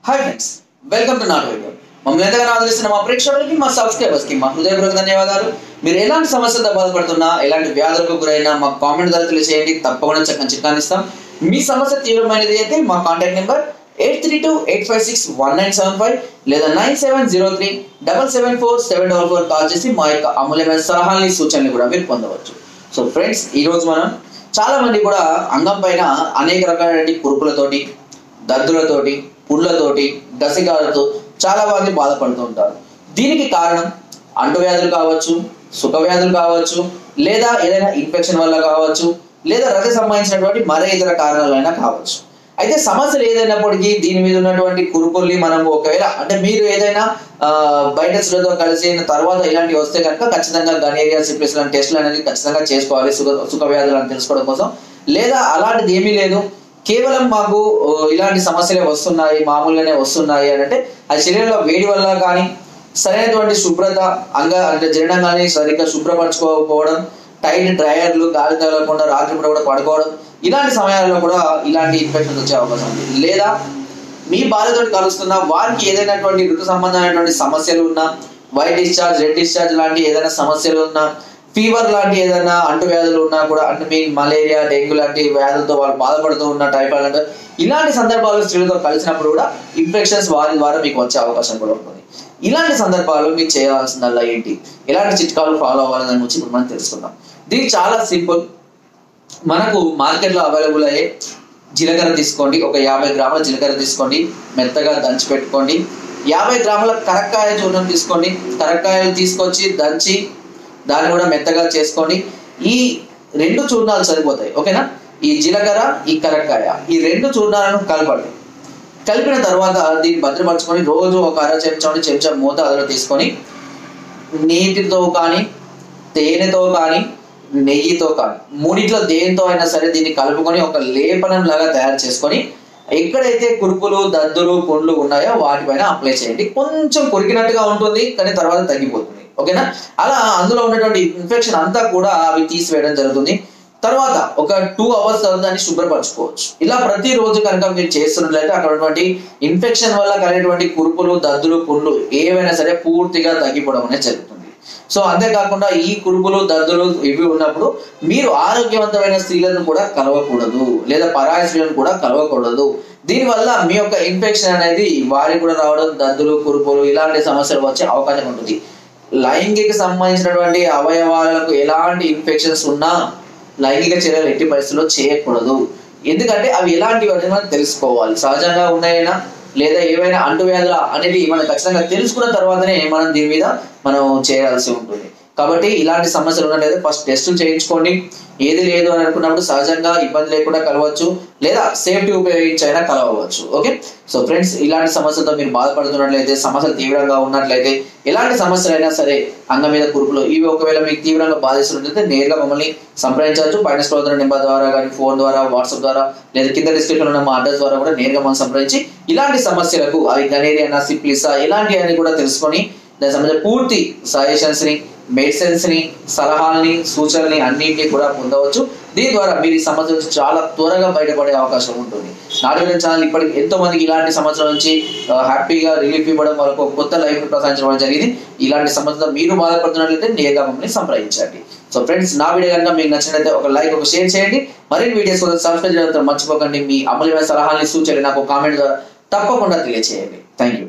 Hi friends, welcome to not video. మమ్మల్ని ఎంతగానో ఆదరిస్తున్న మా ప్రేక్షకులకి, మా సబ్స్క్రైబర్స్కి మా హృదయపూర్వక ధన్యవాదాలు. మీరు ఎలాంటి సమస్యలతో బాధపడుతున్నా, ఎలాంటి వ్యాధులకు గురైనా మా కామెంట్ ద్వారా తెలియజేయండి. తప్పకుండా చక్కని చిట్కానిస్తాం. మీ సమస్య తీవ్రమైనది అయితే మా కాంటాక్ట్ నెంబర్ 8328561975 లేదా 9703774744 కాల్ చేసి మా యొక్క అమూల్యమైన సలహాలని సూచనలు కూడా మీరు పొందవచ్చు. సో ఫ్రెండ్స్, ఈరోజు మనం చాలా మంది కూడా అంగం పైన అనేక రకాలైన కురుపులతోటి, దద్దులతోటి, పుళ్ళతోటి, దశగాలతో చాలా మంది బాధపడుతూ ఉంటారు. దీనికి కారణం అంటువ్యాధులు కావచ్చు, సుఖవ్యాధులు కావచ్చు, లేదా ఏదైనా ఇన్ఫెక్షన్ వల్ల కావచ్చు, లేదా రక్త సంబంధించినటువంటి మరే ఇతర కారణాలైనా కావచ్చు. అయితే సమస్యలు ఏదైనప్పటికీ దీని మీద ఉన్నటువంటి కురుపుల్ని మనం ఒకవేళ అంటే మీరు ఏదైనా బయట శ్రద్ధ కలిసిన తర్వాత ఇలాంటివి వస్తే కనుక ఖచ్చితంగా గనేరియా సిఫిలిస్ లాంటి టెస్టులు అనేది ఖచ్చితంగా చేసుకోవాలి సుఖవ్యాధులు అని తెలుసుకోవడం కోసం. లేదా అలాంటిది ఏమీ లేదు, కేవలం మాకు ఇలాంటి సమస్యలే వస్తున్నాయి, మామూలుగానే వస్తున్నాయి అని అంటే అది శరీరంలో వేడి వల్ల కానీ, సరైనటువంటి శుభ్రత అంటే జీర్ణంగానే సరిగ్గా శుభ్రపరచుకోకపోవడం, టైట్ డ్రైయర్లు, గాలి తగలకుండా రాత్రిపూట కూడా పడుకోవడం, ఇలాంటి సమయాల్లో కూడా ఇలాంటి ఇన్ఫెక్షన్స్ వచ్చే అవకాశం ఉంది. లేదా మీ భార్యతో కలుస్తున్న వారికి ఏదైనటువంటి ఋతు సంబంధమైనటువంటి సమస్యలు ఉన్నా, వైట్ డిశ్చార్జ్, రెడ్ డిశ్చార్జ్ లాంటి ఏదైనా సమస్యలు ఉన్నా, ఫీవర్ లాంటి ఏదైనా అంటువ్యాధులు ఉన్నా కూడా, అంటే మీ మలేరియా, డెంగ్యూ లాంటి వ్యాధులతో వాళ్ళు బాధపడుతూ ఉన్న టైఫాయిడ్ అంటే ఇలాంటి సందర్భాల్లో స్త్రీలతో కలిసినప్పుడు కూడా ఇన్ఫెక్షన్స్ వారి ద్వారా మీకు వచ్చే అవకాశం కూడా ఉంటుంది. ఇలాంటి సందర్భాల్లో మీకు చేయాల్సిందల్లా ఏంటి, ఎలాంటి చిట్కాలు ఫాలో అవ్వాలని దాని గురించి ఇప్పుడు మనం తెలుసుకుందాం. దీనికి చాలా సింపుల్. మనకు మార్కెట్లో అవైలబుల్ అయ్యే జీలకర్ర తీసుకోండి. ఒక 50 గ్రాముల జీలకర్ర తీసుకోండి, మెత్తగా దంచి పెట్టుకోండి. 50 గ్రాముల కరక్కాయ చూర్ణం తీసుకోండి. కరక్కాయలు తీసుకొచ్చి దంచి దాన్ని కూడా మెత్తగా చేసుకోండి. ఈ 2 చూర్ణాలు సరిపోతాయి, ఓకేనా? ఈ జీలకర్ర, ఈ కరక్కాయ, ఈ 2 చూర్ణాలను కలపండి. కలిపిన తర్వాత దీన్ని భద్రపరచుకొని రోజు ఒక అర చెంచా మూత అందులో తీసుకొని నీటితో కానీ, తేనెతో కానీ, నెయ్యితో కానీ, మూడిట్లో దేనితో అయినా సరే దీన్ని కలుపుకొని ఒక లేపనం లాగా తయారు చేసుకొని ఎక్కడైతే కురుపులు, దద్దులు, పుండ్లు ఉన్నాయో వాటిపైన అప్లై చేయండి. కొంచెం కొరికినట్టుగా ఉంటుంది, కానీ తర్వాత తగ్గిపోతుంది, ఓకేనా? అలా అందులో ఉన్నటువంటి ఇన్ఫెక్షన్ అంతా కూడా అవి తీసివేయడం జరుగుతుంది. తర్వాత ఒక 2 అవర్స్ దాన్ని శుభ్రపరచుకోవచ్చు. ఇలా ప్రతిరోజు కనుక మీరు చేస్తున్నట్లయితే అక్కడ ఉన్నటువంటి ఇన్ఫెక్షన్ వల్ల కలిగేటువంటి కురుపులు, దద్దులు, పుండ్లు ఏవైనా సరే పూర్తిగా తగ్గిపోవడం అనేది జరుగుతుంది. సో అంతేకాకుండా ఈ కురుపులు, దద్దులు ఇవి ఉన్నప్పుడు మీరు ఆరోగ్యవంతమైన స్త్రీలను కూడా కలవకూడదు, లేదా పరాయి స్త్రీలను కూడా కలవకూడదు. దీనివల్ల మీ యొక్క ఇన్ఫెక్షన్ అనేది వారికి కూడా రావడం, దద్దులు, కురుపులు ఇలాంటి సమస్యలు వచ్చే అవకాశం ఉంటుంది. లైంగిక సంబంధించినటువంటి అవయవాలకు ఎలాంటి ఇన్ఫెక్షన్స్ ఉన్నా లైంగిక చర్యలు ఎట్టి పరిస్థితుల్లో చేయకూడదు. ఎందుకంటే అవి ఎలాంటివి అనేది మనం తెలుసుకోవాలి. సహజంగా ఉన్నాయైనా లేదా ఏవైనా అంటువ్యాధుల అనేది మనం ఖచ్చితంగా తెలుసుకున్న తర్వాతనే మనం దీని మీద మనం చేయాల్సి ఉంటుంది. కాబట్టి ఇలాంటి సమస్యలు ఉన్నట్లయితే ఫస్ట్ టెస్టులు చేయించుకోండి. ఏది లేదు అని అనుకున్నప్పుడు సహజంగా ఇబ్బంది లేకుండా కలవచ్చు, లేదా సేఫ్టీ ఉపయోగించి అయినా కలవచ్చు. ఓకే, సో ఫ్రెండ్స్, ఇలాంటి సమస్యలతో మీరు బాధపడుతున్నట్లయితే, సమస్యలు తీవ్రంగా ఉన్నట్లయితే, ఎలాంటి సమస్యలు అయినా సరే, అంగం మీద కురుపులు ఇవి ఒకవేళ మీకు తీవ్రంగా బాధిస్తున్నట్లయితే నేరుగా మమ్మల్ని సంప్రదించవచ్చు. పైన స్క్రోల్ అవుతున్న నెంబర్ ద్వారా కానీ, ఫోన్ ద్వారా, వాట్సాప్ ద్వారా, లేదా కింద డిస్క్రిప్షన్ ఉన్న మా అడ్రస్ ద్వారా కూడా నేరుగా మనం సంప్రదించి ఇలాంటి సమస్యలకు అవి గనేరియా, సిఫిలిస్ ఇలాంటి అని కూడా తెలుసుకొని దానికి సంబంధించిన పూర్తి సజెషన్స్ ని, మెడిసిన్స్ ని, సలహాలని, సూచనల్ని అన్నింటినీ కూడా పొందవచ్చు. దీని ద్వారా మీరు ఈ సమస్య నుంచి చాలా త్వరగా బయటపడే అవకాశం ఉంటుంది. నాట్ వీడియో ఛానల్ ఇప్పటికి ఎంతో మందికి ఇలాంటి సమస్యల నుంచి హ్యాపీగా రిలీఫ్ ఇవ్వడం, వాళ్ళకు కొత్త లైఫ్ ప్రసాదించడం జరిగింది. ఇలాంటి సమస్యలతో మీరు బాధపడుతున్నట్లయితే నేరుగా మమ్మల్ని సంప్రదించండి. సో ఫ్రెండ్స్, నా వీడియో కనుక మీకు నచ్చినట్లయితే ఒక లైక్, ఒక షేర్ చేయండి. మరిన్ని వీడియోస్ కోసం సబ్స్క్రైబ్ చేయడం మర్చిపోకండి. మీ అమూల్యమైన సలహాలని, సూచనలు నాకు కామెంట్ ద్వారా తప్పకుండా తెలియజేయండి. Thank you.